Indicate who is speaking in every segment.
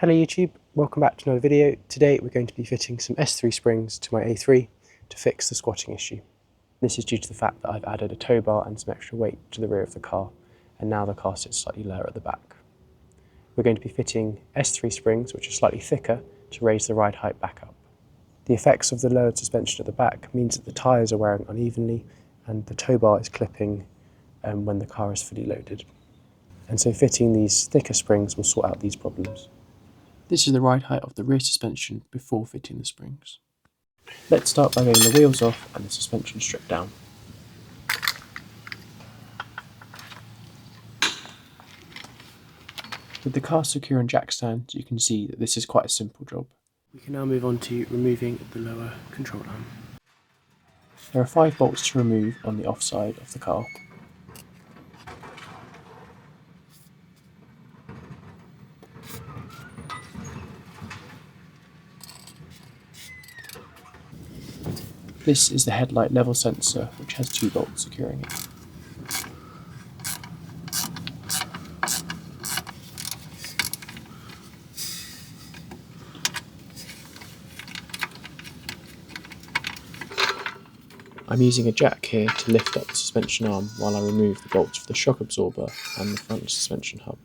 Speaker 1: Hello YouTube, welcome back to another video. Today we're going to be fitting some S3 springs to my A3 to fix the squatting issue. This is due to the fact that I've added a tow bar and some extra weight to the rear of the car, and now the car sits slightly lower at the back. We're going to be fitting S3 springs, which are slightly thicker, to raise the ride height back up. The effects of the lowered suspension at the back means that the tyres are wearing unevenly and the tow bar is clipping when the car is fully loaded. And so fitting these thicker springs will sort out these problems. This is the ride height of the rear suspension before fitting the springs. Let's start by getting the wheels off and the suspension stripped down. With the car secure on jack stands, you can see that this is quite a simple job. We can now move on to removing the lower control arm. There are 5 bolts to remove on the off side of the car. This is the headlight level sensor, which has 2 bolts securing it. I'm using a jack here to lift up the suspension arm while I remove the bolts for the shock absorber and the front suspension hub.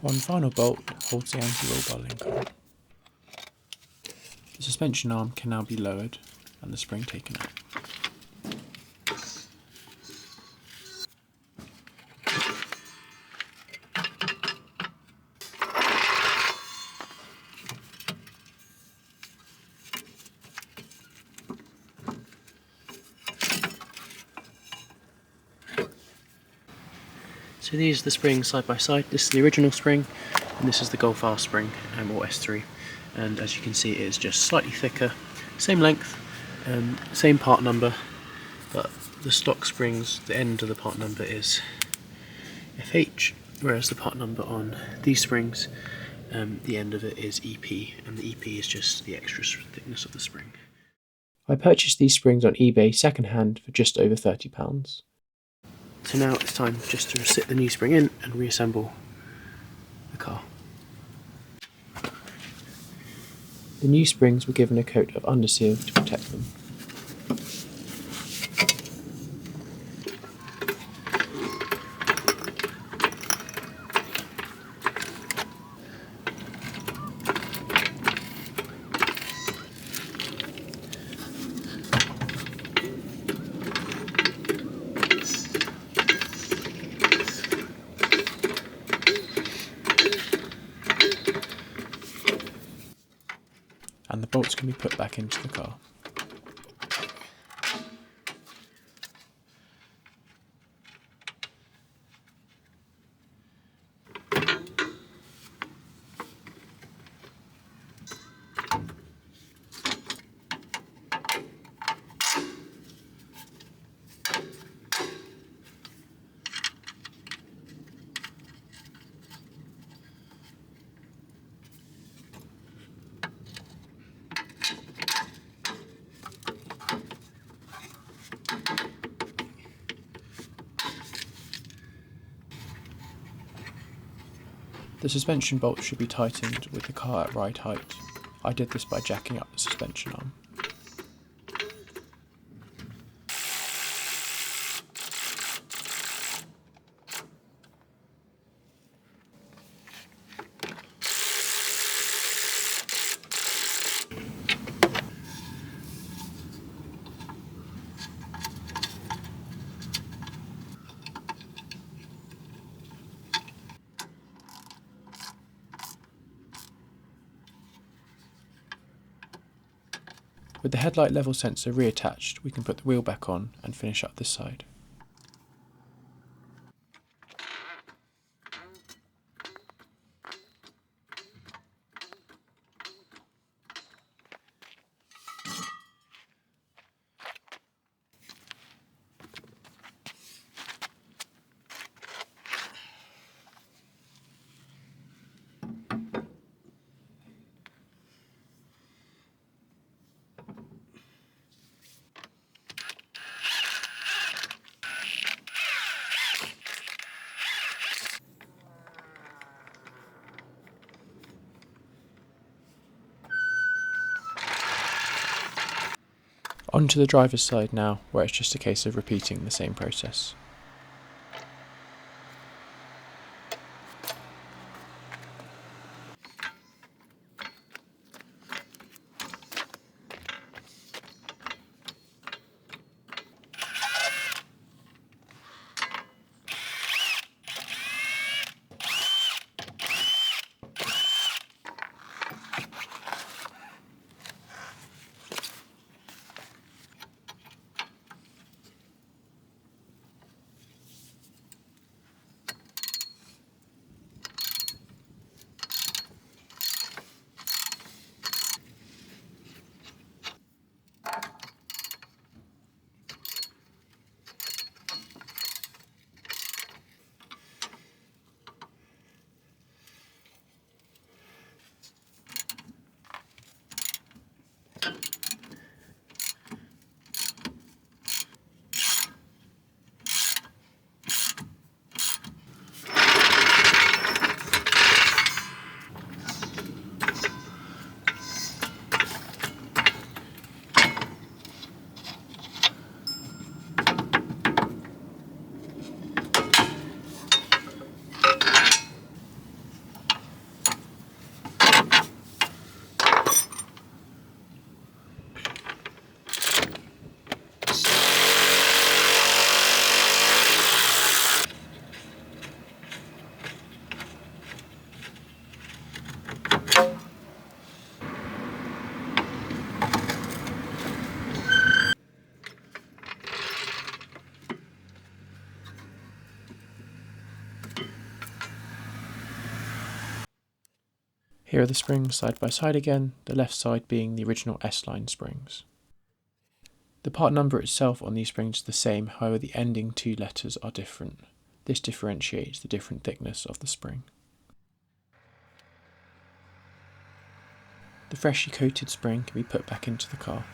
Speaker 1: One final bolt holds the anti-roll bar link on. The suspension arm can now be lowered and the spring taken out. So these are the springs side by side. This is the original spring and this is the Golf R spring, or S3. And as you can see, it is just slightly thicker, same length, same part number, but the stock springs, the end of the part number is FH, whereas the part number on these springs, the end of it is EP, and the EP is just the extra thickness of the spring. I purchased these springs on eBay second hand for just over £30. So now it's time just to sit the new spring in and reassemble the car. The new springs were given a coat of underseal to protect them. And the bolts can be put back into the car. The suspension bolts should be tightened with the car at right height. I did this by jacking up the suspension arm. With the headlight level sensor reattached, we can put the wheel back on and finish up this side. Onto the driver's side now, where it's just a case of repeating the same process. Here are the springs side by side again, the left side being the original S-line springs. The part number itself on these springs is the same, however the ending two letters are different. This differentiates the different thickness of the spring. The freshly coated spring can be put back into the car.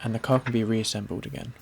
Speaker 1: And the car can be reassembled again.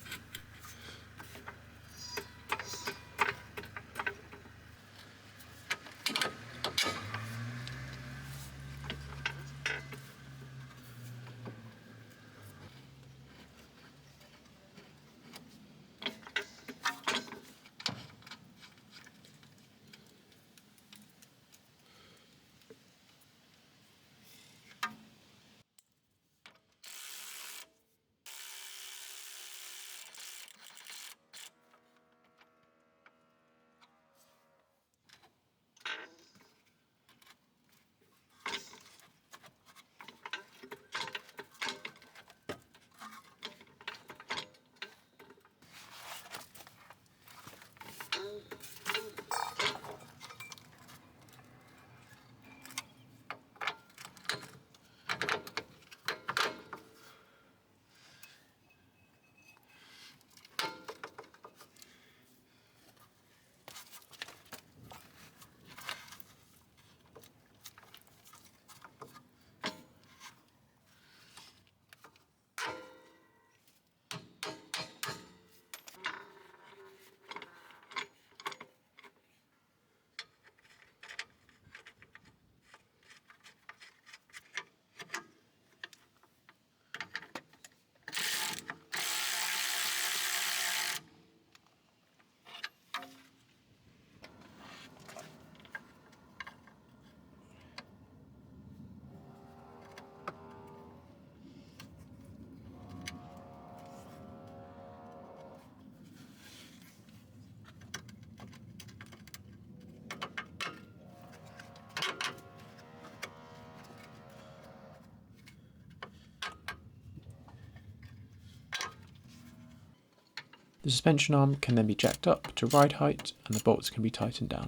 Speaker 1: The suspension arm can then be jacked up to ride height and the bolts can be tightened down.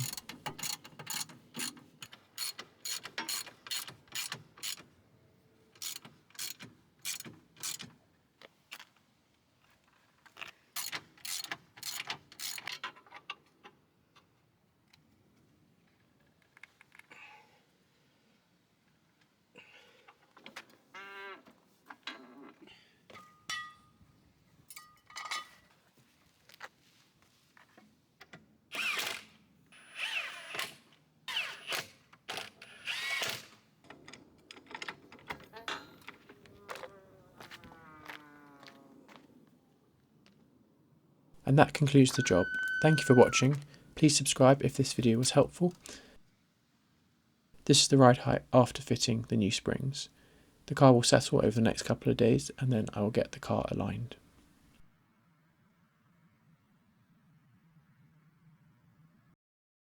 Speaker 1: And that concludes the job. Thank you for watching. Please subscribe if this video was helpful. This is the ride height after fitting the new springs. The car will settle over the next couple of days and then I will get the car aligned.